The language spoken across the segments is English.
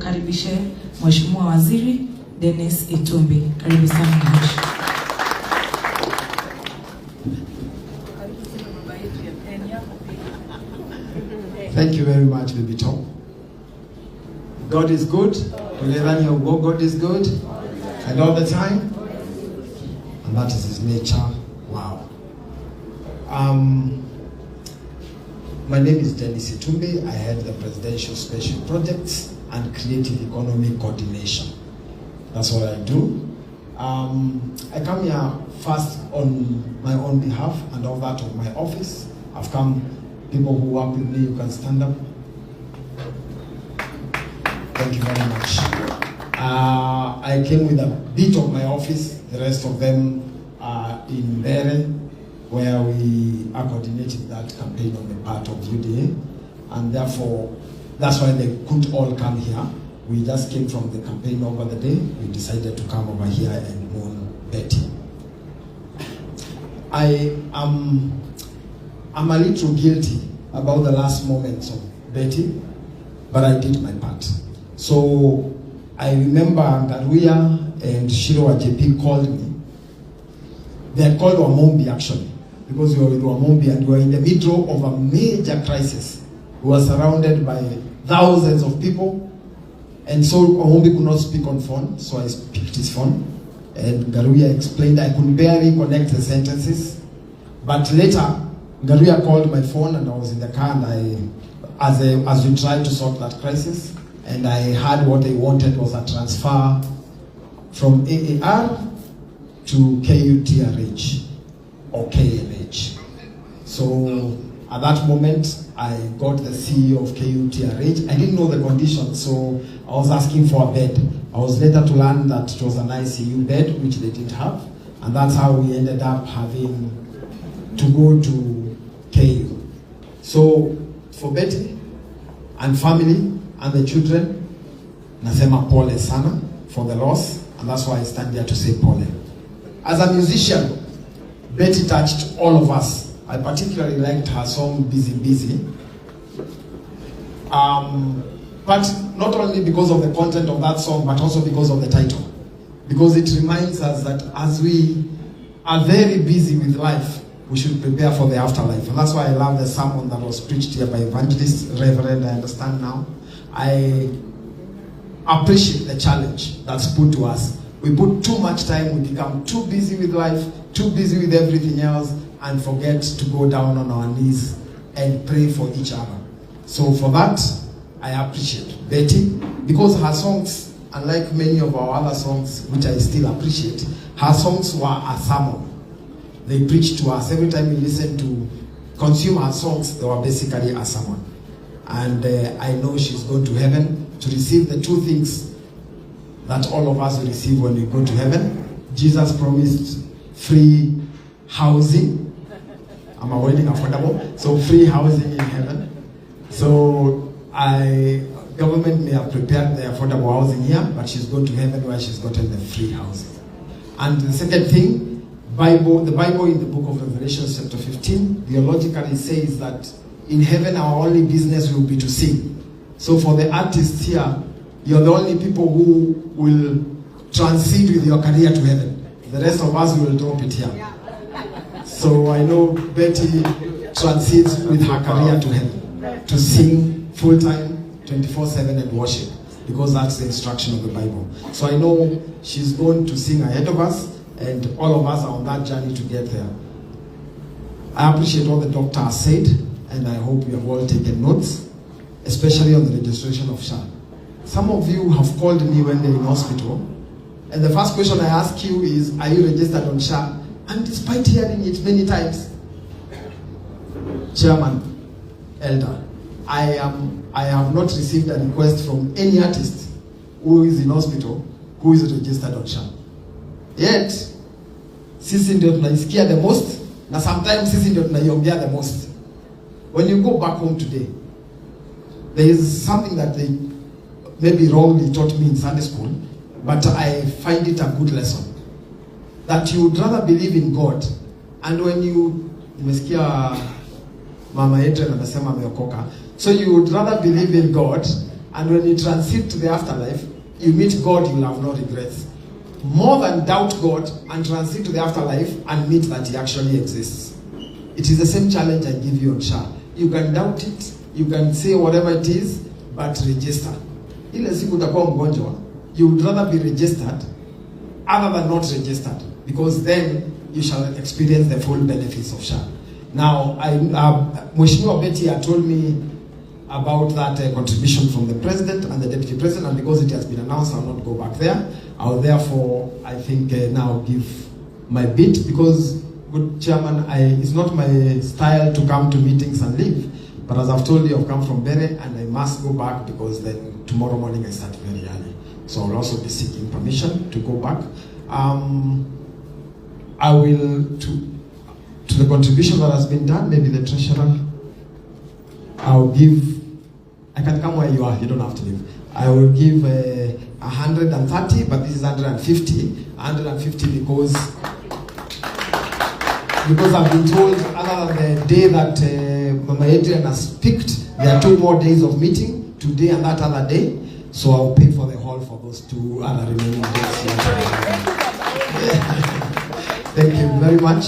nimkaribishe Mheshimiwa Waziri Dennis Itumbi. Karibu sana Mheshimiwa. Thank you very much, Baby Tom. God is good. God is good. And all the time. And that is his nature. Wow. My name is Dennis Itumbi. I head the Presidential Special Projects and Creative Economy Coordination. That's what I do. I come here first on my own behalf and all that of my office. I've come, people who work with me, you can stand up. Thank you very much. I came with a bit of my office, the rest of them are in Bere, where we are coordinating that campaign on the part of UDA, and therefore that's why they couldn't all come here. We just came from the campaign over the day. We decided to come over here and mourn Betty. I'm a little guilty about the last moments of Betty, but I did my part. So I remember Garuya and Shiro JP called me. They had called Wamombi actually, because we were with Wamombi and we were in the middle of a major crisis. We were surrounded by thousands of people, and so Wamombi could not speak on phone, so I picked his phone, and Garuya explained I could barely connect the sentences. But later, Garuya called my phone and I was in the car, and as we tried to sort that crisis, and I heard what they wanted was a transfer from AAR to KUTRH or KLH. So at that moment, I got the CEO of KUTRH. I didn't know the conditions, so I was asking for a bed. I was later to learn that it was an ICU bed, which they didn't have, and that's how we ended up having to go to KU. So for Betty and family and the children, nasema pole sana for the loss, and that's why I stand here to say pole. As a musician, Betty touched all of us. I particularly liked her song Busy Busy. But not only because of the content of that song, but also because of the title. Because it reminds us that as we are very busy with life, we should prepare for the afterlife. And that's why I love the sermon that was preached here by Evangelist Reverend, I understand now. I appreciate the challenge that's put to us. We put too much time, we become too busy with life, too busy with everything else, and forget to go down on our knees and pray for each other. So for that, I appreciate Betty, because her songs, unlike many of our other songs, which I still appreciate, her songs were a sermon. They preached to us. Every time we listen to, consume her songs, they were basically a sermon. And I know she's going to heaven to receive the two things that all of us will receive when we go to heaven. Jesus promised free housing. I'm a wedding affordable, so free housing in heaven. So government may have prepared the affordable housing here, but she's going to heaven where she's gotten the free housing. And the second thing, the Bible in the book of Revelation chapter 15, theologically says that in heaven our only business will be to sing. So for the artists here, you're the only people who will transit with your career to heaven. The rest of us will drop it here. So I know Betty transits with her career to heaven, to sing full-time, 24/7 and worship, because that's the instruction of the Bible. So I know she's going to sing ahead of us, and all of us are on that journey to get there. I appreciate what the doctor has said, and I hope you have all taken notes, especially on the registration of SHA. Some of you have called me when they're in hospital, and the first question I ask you is, are you registered on SHA? And despite hearing it many times, Chairman, Elder, I have not received a request from any artist who is in hospital who is registered on SHA. Yet, sisi ndio tunaisikia the most, na sometimes sisi ndio tunaiongea the most. When you go back home today, there is something that they maybe wrongly taught me in Sunday school, but I find it a good lesson. That you would rather believe in God, and when nimesikia mama yetu anasema ameokoka, so you would rather believe in God And when you transit to the afterlife, you meet God, you will have no regrets. More than doubt God and transit to the afterlife and meet that He actually exists. It is the same challenge I give you on SHA. You can doubt it, you can say whatever it is, but register. Ile siku utakuwa mgonjwa, you would rather be registered other than not registered, because then you shall experience the full benefits of SHA. Now, Mheshimiwa Betty had told me about that contribution from the President and the Deputy President, and because it has been announced, I'll not go back there. I'll therefore, I think, now give my bit, because, good Chairman, it's not my style to come to meetings and leave. But as I've told you, I've come from Bere, and I must go back, because then tomorrow morning I start very early. So I'll also be seeking permission to go back. I will, to the contribution that has been done, maybe the treasurer, I'll give, I can come where you are, you don't have to leave. I will give 130, but this is 150. 150 because I've been told, other than the day that Mama Adrian has picked, there are 2 more days of meeting, today and that other day. So I'll pay for the hall for those 2 other remaining days. Thank you very much.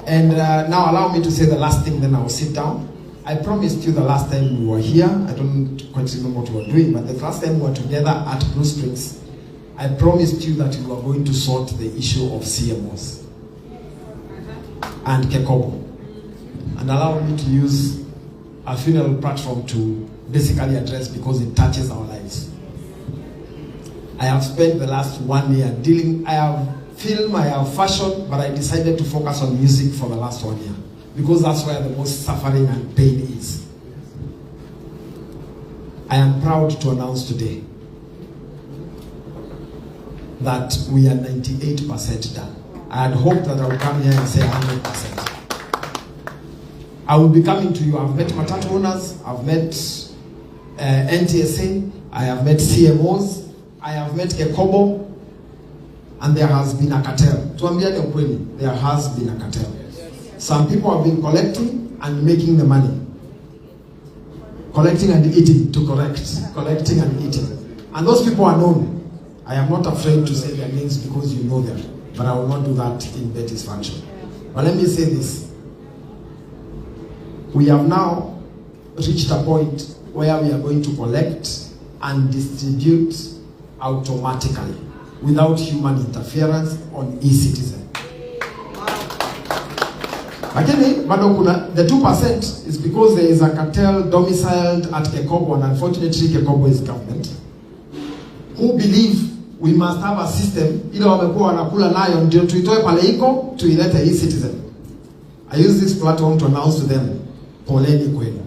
And now allow me to say the last thing, then I'll sit down. I promised you the last time we were here, I don't quite remember what we were doing, but the last time we were together at Blue Springs, I promised you that we were going to sort the issue of CMOs and Kekobo. And allow me to use a funeral platform to basically address, because it touches our lives. I have spent the last 1 year dealing, I have film, I have fashion, but I decided to focus on music for the last 1 year, because that's where the most suffering and pain is. I am proud to announce today that we are 98% done. I had hoped that I would come here and say 100%. I will be coming to you. I've met matatu owners, I've met NTSA, I have met CMOs, I have met Kekobo, and there has been a cartel. Tuambiane ukweli, there has been a cartel. Some people have been collecting and making the money. Collecting and eating to collect. Collecting and eating. And those people are known. I am not afraid to say their names because you know them. But I will not do that in Betty's function. But let me say this. We have now reached a point where we are going to collect and distribute automatically without human interference on e-citizen. Again, the 2% is because there is a cartel domiciled at Kekobo, and unfortunately Kekobo is government, who believe we must have a system ile wamekuwa wanakula nayo ndio tuitoe pale iko tuilete e-citizen. I use this platform to announce to them, poleni kwenu.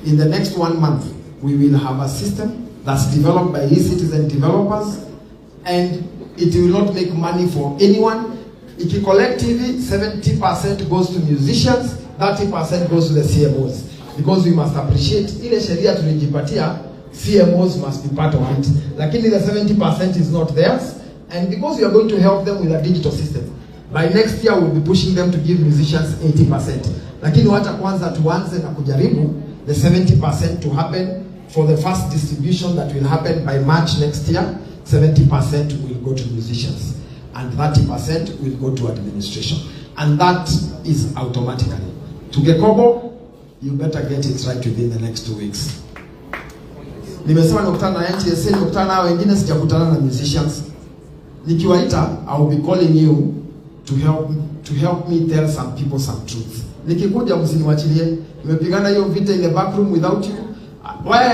In the next 1 month, we will have a system that's developed by e-citizen developers, and it will not make money for anyone. Collectively, 70% goes to musicians, 30% goes to the CMOs. Because we must appreciate, ile sheria tulijipatia, CMOs must be part of it. Lakini the 70% is not theirs, and because we are going to help them with a digital system, by next year we'll be pushing them to give musicians 80%. Lakini wacha kwanza tuanze na kujaribu the 70% to happen for the first distribution that will happen by March next year. 70% will go to musicians, and 30% will go to administration. And that is automatically. To Kekobo, you better get it right within the next 2 weeks. Nimesema nikutana na NTSA, nikutana na wengine, sijakutana na musicians. Nikiwaita, I will be calling you to help me tell some people some truth. Nikikuja msiniwachilie, nimepigana hiyo vita in the back room without you. Why I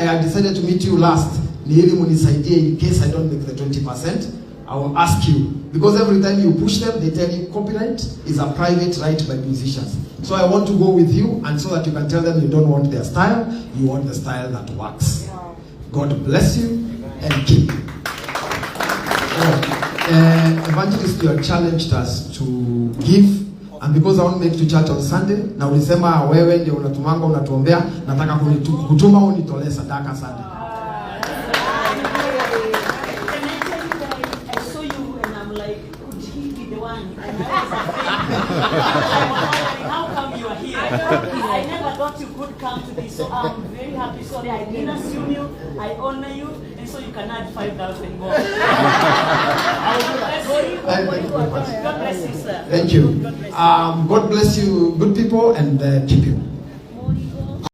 have decided to meet you last, ni ili munisaidie in case I don't make the 20%. I will ask you, because every time you push them, they tell you copyright is a private right by musicians. So I want to go with you, and so that you can tell them you don't want their style, you want the style that works. God bless you and keep you. Evangelist, you are challenged us to give, and because I want to make to church on Sunday, na ulisema wewe ndio unatumanga unatuombea, nataka kutuma unitolee sadaka Sunday. How come you are here? I never thought you could come to this, so I'm very happy. So So I didn't assume you, I honor you, and so you can add 5,000 more. God bless you, sir. Thank you. God bless you, good people, and keep you.